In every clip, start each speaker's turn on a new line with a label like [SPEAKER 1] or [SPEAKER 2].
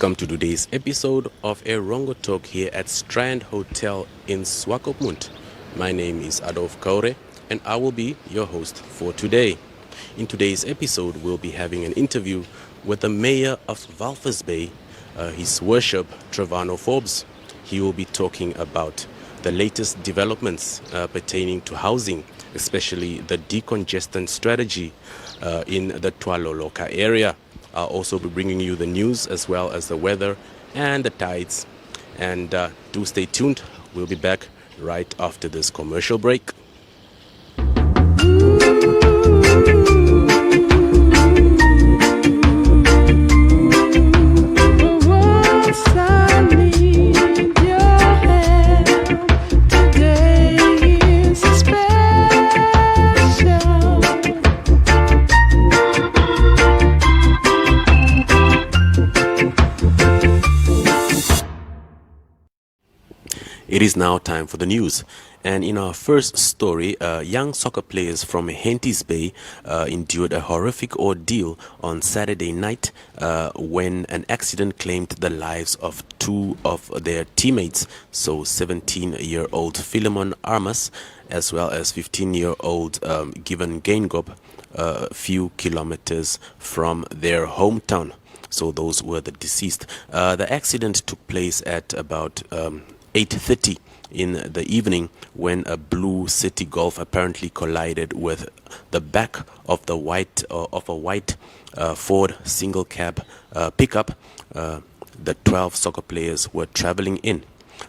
[SPEAKER 1] Welcome to today's episode of Erongo Talk here at Strand Hotel in Swakopmund. My name is Adolf Kaure and I will be your host for today. In today's episode, we'll be having an interview with the mayor of Walvis Bay, His Worship Trevino Forbes. He will be talking about the latest developments pertaining to housing, especially the decongestion strategy in the Twaloloka area. I'll also be bringing you the news as well as the weather and the tides. And do stay tuned. We'll be back right after this commercial break. It is now time for the news. And in our first story, young soccer players from Walvis Bay endured a horrific ordeal on Saturday night when an accident claimed the lives of two of their teammates. So 17-year-old Philemon Armas as well as 15-year-old Given Gaingob, a few kilometers from their hometown. So those were the deceased. The accident took place at about 8:30 in the evening when a blue city Golf apparently collided with the back of a white Ford single cab pickup the 12 soccer players were traveling in.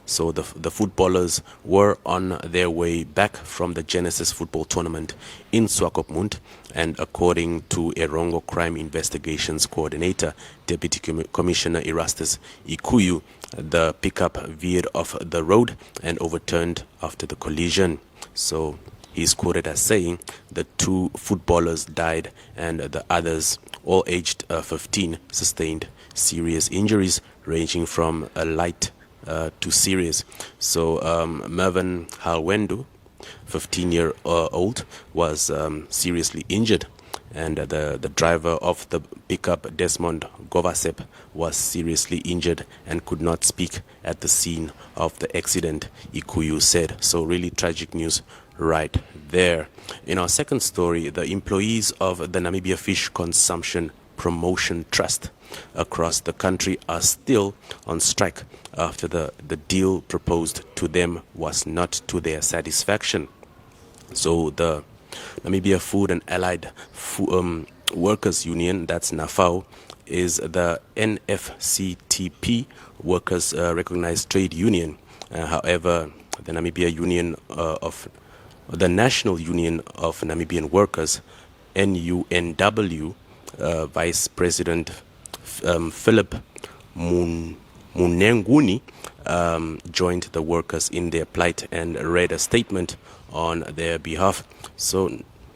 [SPEAKER 1] So the footballers were on their way back from the Genesis football tournament in Swakopmund, and according to Erongo Crime Investigations Coordinator, Deputy Commissioner Erastus Ikuyu, the pickup veered off the road and overturned after the collision. So he's quoted as saying the two footballers died and the others, all aged 15, sustained serious injuries ranging from a light to serious. So Mervyn Halwendu, 15-year-old, was seriously injured, and the driver of the pickup, Desmond Govasep, was seriously injured and could not speak at the scene of the accident, Ikuyu said. So really tragic news right there. In our second story, the employees of the Namibia Fish Consumption Promotion Trust across the country are still on strike after the deal proposed to them was not to their satisfaction. So the Namibia Food and Allied Workers Union, that's NAFAO, is the NFCTP workers recognized trade union. However, the Namibia Union of the National Union of Namibian Workers, NUNW, Vice President Philip Munenguni joined the workers in their plight and read a statement on their behalf. So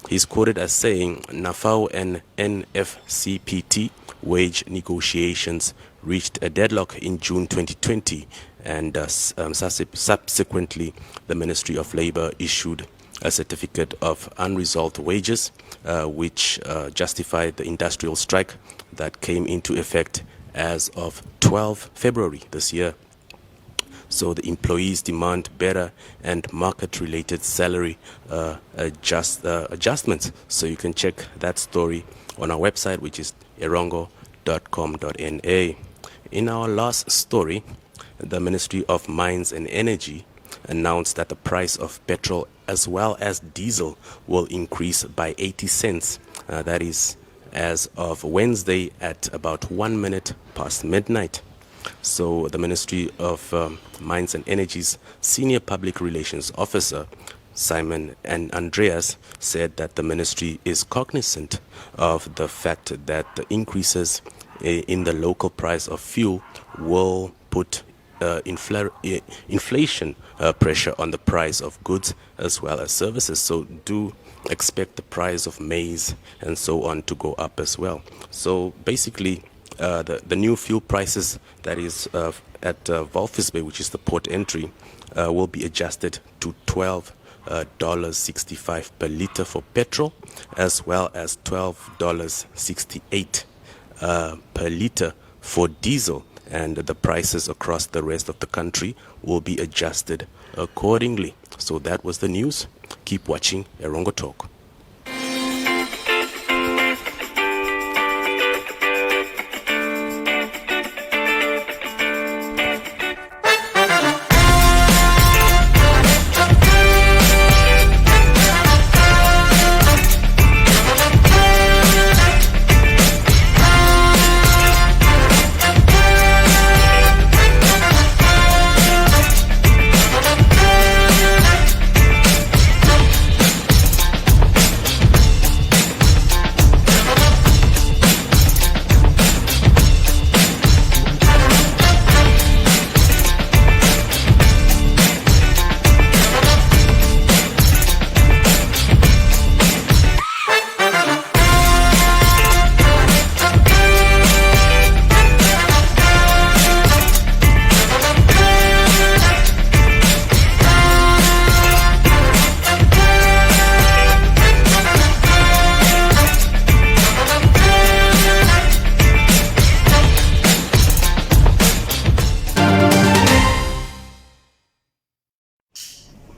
[SPEAKER 1] he's quoted as saying, NAFAO and NFCPT wage negotiations reached a deadlock in June 2020, and subsequently the Ministry of Labour issued a certificate of unresolved wages, which justified the industrial strike that came into effect as of 12 February this year. So the employees demand better and market-related salary adjustments. So you can check that story on our website, which is erongo.com.na. In our last story, the Ministry of Mines and Energy announced that the price of petrol as well as diesel will increase by 80 cents. That is as of Wednesday at about 1 minute past midnight. So the Ministry of Mines and Energy's Senior Public Relations Officer, Simon and Andreas, said that the ministry is cognizant of the fact that the increases in the local price of fuel will put inflation pressure on the price of goods as well as services. So do expect the price of maize and so on to go up as well. So basically the new fuel prices that is at Walvis Bay, which is the port entry, will be adjusted to $12.65 per liter for petrol, as well as $12.68 per liter for diesel. and the prices across the rest of the country will be adjusted accordingly. So that was the news. Keep watching Erongo Talk.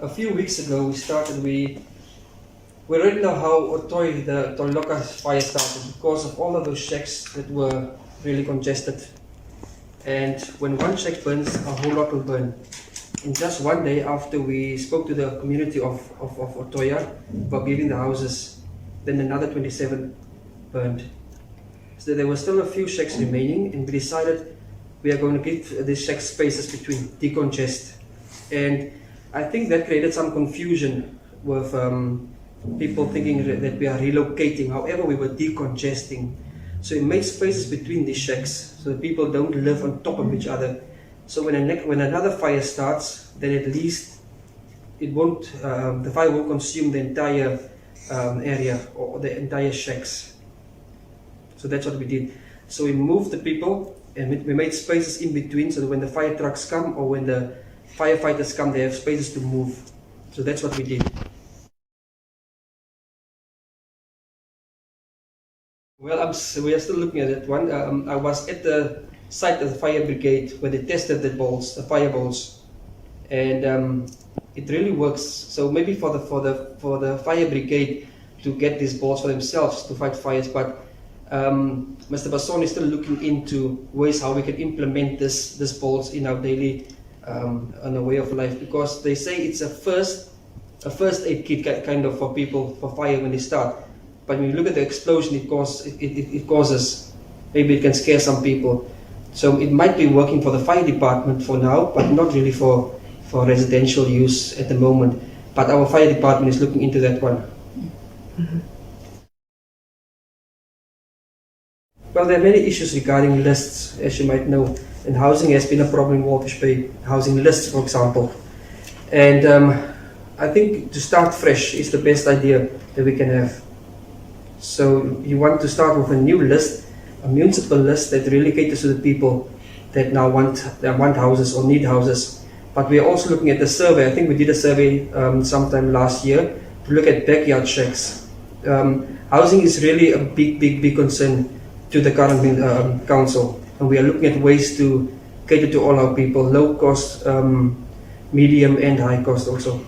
[SPEAKER 2] A few weeks ago we already know how the Twaloloka fire started because of all of those shacks that were really congested. And when one shack burns, a whole lot will burn. In just one day after we spoke to the community of Otoya about giving the houses, then another 27 burned. So there were still a few shacks remaining, and we decided we are going to give these shack spaces between, decongest. And I think that created some confusion with people thinking that we are relocating. However, we were decongesting. So it made spaces between these shacks so that people don't live on top of each other. So when another fire starts, then at least it won't, the fire won't consume the entire area or the entire shacks. So that's what we did. So we moved the people and we made spaces in between so that when the fire trucks come or when the firefighters come, they have spaces to move. So that's what we did. Well, we are still looking at that one. I was at the site of the fire brigade where they tested the balls, the fire balls, and it really works. So maybe for the fire brigade to get these balls for themselves to fight fires, but Mr. Basson is still looking into ways how we can implement these balls in our daily on a way of life, because they say it's a first aid kit kind of for people for fire when they start. But when you look at the explosion it causes, maybe it can scare some people. So it might be working for the fire department for now, but not really for residential use at the moment. But our fire department is looking into that one. Mm-hmm. Well, there are many issues regarding lists, as you might know, and housing has been a problem in Walvis Bay, housing lists, for example. And I think to start fresh is the best idea that we can have. So you want to start with a new list, a municipal list that really caters to the people that now want houses or need houses. But we are also looking at the survey. I think we did a survey sometime last year to look at backyard shacks. Housing is really a big concern to the current council, and we are looking at ways to cater to all our people, low cost, medium and high cost also.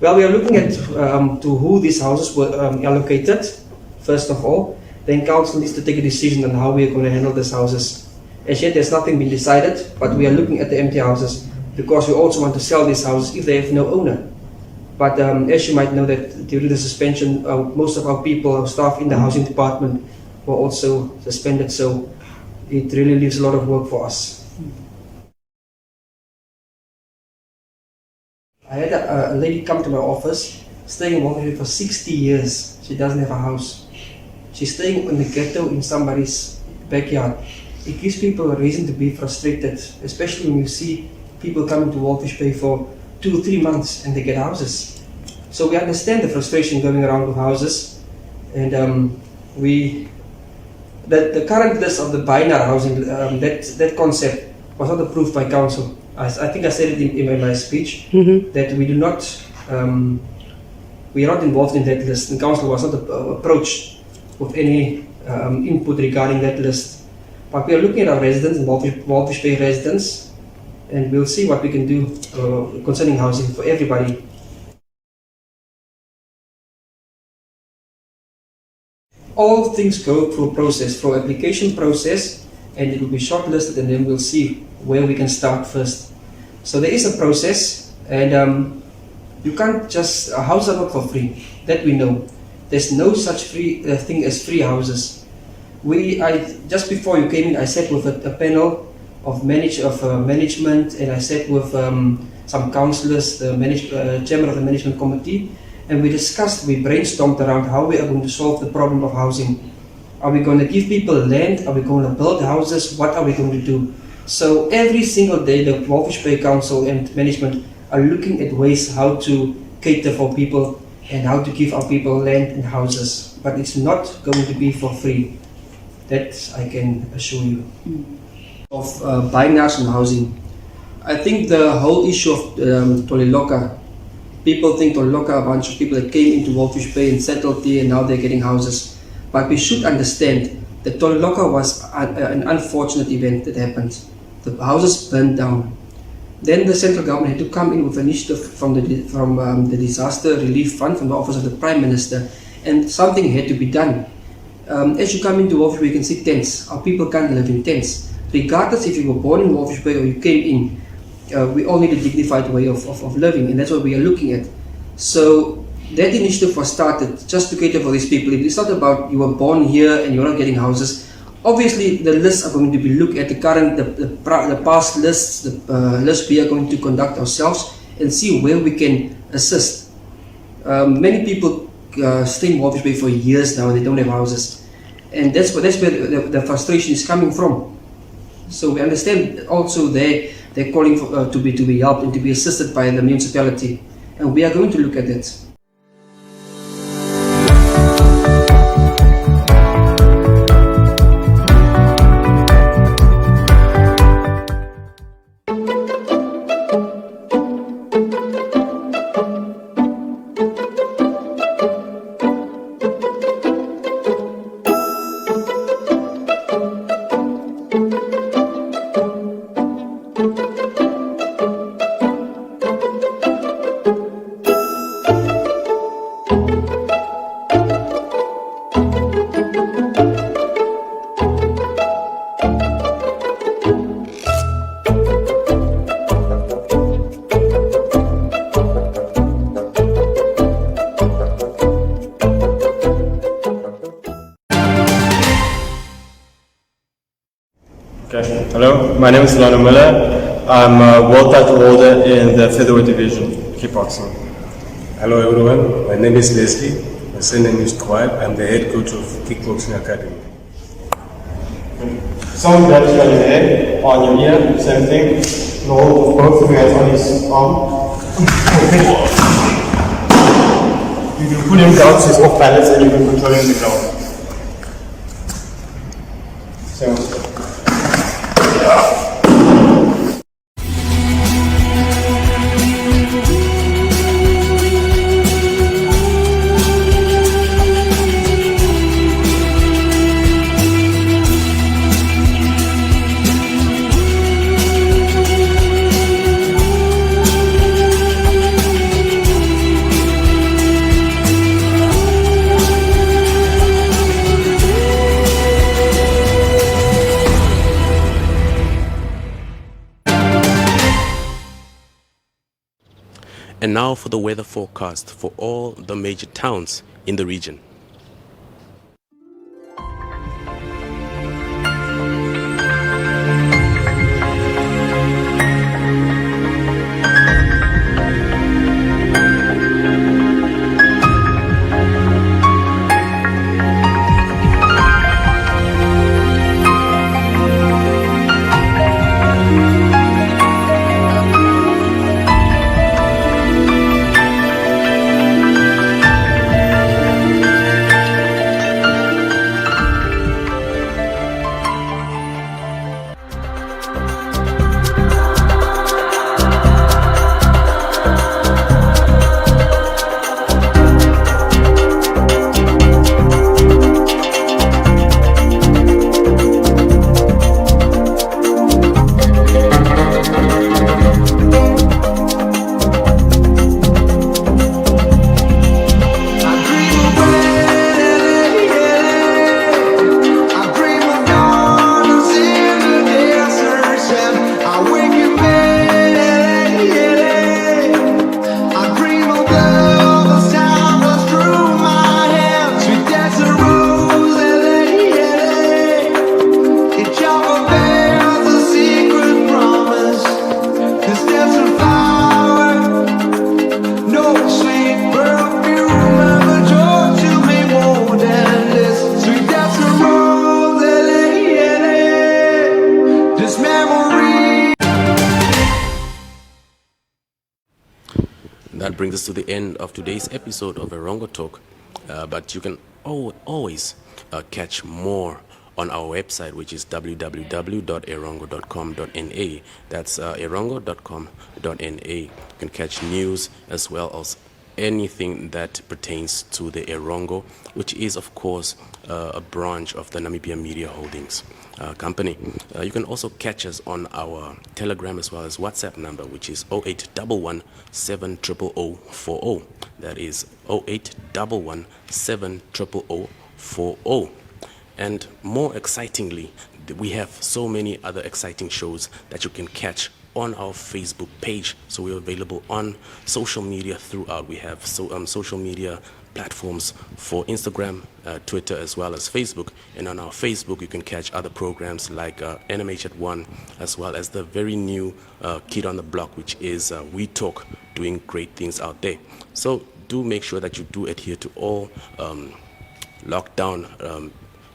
[SPEAKER 2] Well, we are looking at to who these houses were allocated, first of all. Then council needs to take a decision on how we are going to handle these houses. As yet there's nothing been decided, but we are looking at the empty houses because we also want to sell these houses if they have no owner. But as you might know, that during the suspension, most of our people, our staff in the housing department were also suspended, so it really leaves a lot of work for us. I had a lady come to my office, staying in Walvis Bay for 60 years. She doesn't have a house. She's staying in the ghetto in somebody's backyard. It gives people a reason to be frustrated, especially when you see people coming to Walvis Bay for 2 or 3 months and they get houses. So we understand the frustration going around with houses, and the current list of the binary housing, that concept was not approved by council. I think I said it in my speech, that we do not, we are not involved in that list, and council was not approached with any input regarding that list. But we are looking at our residents, Walvis Bay residents, and we'll see what we can do concerning housing for everybody. All things go through a process, through application process, and it will be shortlisted, and then we'll see where we can start first. So there is a process, and you can't just house are not for free. That we know. There's no such free thing as free houses. Just before you came in, I sat with a panel of management, and I sat with some councillors, the chairman of the management committee, and we brainstormed around how we are going to solve the problem of housing. Are we going to give people land? Are we going to build houses? What are we going to do? So every single day, the Walvis Bay Council and management are looking at ways how to cater for people and how to give our people land and houses. But it's not going to be for free. That I can assure you. Of buying national housing. I think the whole issue of Twaloloka, people think Twaloloka, a bunch of people that came into Walvis Bay and settled there and now they're getting houses. But we should understand that Twaloloka was an unfortunate event that happened. The houses burned down. Then the central government had to come in with an initiative from the Disaster Relief Fund, from the Office of the Prime Minister, and something had to be done. As you come into Walvis Bay, you can see tents. Our people can't live in tents. Regardless if you were born in Walvis Bay or you came in, we all need a dignified way of living, and that's what we are looking at. So that initiative was started just to cater for these people. It's not about you were born here and you're not getting houses. Obviously, the lists are going to be looked at, the past lists, the lists we are going to conduct ourselves and see where we can assist. Many people stay in Walvis Bay for years now and they don't have houses. And that's where the frustration is coming from. So we understand also they're calling for, to be helped and to be assisted by the municipality. And we are going to look at it.
[SPEAKER 3] Okay. Hello, my name is Lionel Miller. I'm a world title holder in the featherweight division, kickboxing.
[SPEAKER 4] Hello everyone, my name is Leslie. My surname is Twal. I'm the head coach of Kickboxing Academy.
[SPEAKER 3] Someone grabs you on your head, on your ear, same thing. Hold of both of your hands on his arm. You can put him down so he's off balance and you can control him on the ground. Same.
[SPEAKER 1] And now for the weather forecast for all the major towns in the region. That brings us to the end of today's episode of Erongo Talk. But you can always catch more on our website, which is www.erongo.com.na. That's erongo.com.na. You can catch news as well as anything that pertains to the Erongo, which is, of course, a branch of the Namibia Media Holdings company. You can also catch us on our Telegram as well as WhatsApp number, which is 0811 70040. That is 0811 70040. And more excitingly, we have so many other exciting shows that you can catch on our Facebook page. So we're available on social media throughout. We have social media platforms for Instagram, Twitter, as well as Facebook. And on our Facebook, you can catch other programs like NMH at 1, as well as the very new kid on the block, which is We Talk, doing great things out there. So do make sure that you do adhere to all lockdown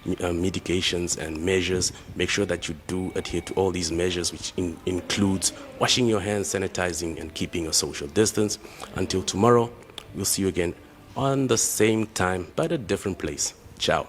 [SPEAKER 1] mitigations and measures. Make sure that you do adhere to all these measures, which includes washing your hands, sanitizing, and keeping a social distance. Until tomorrow, we'll see you again on the same time but a different place. Ciao.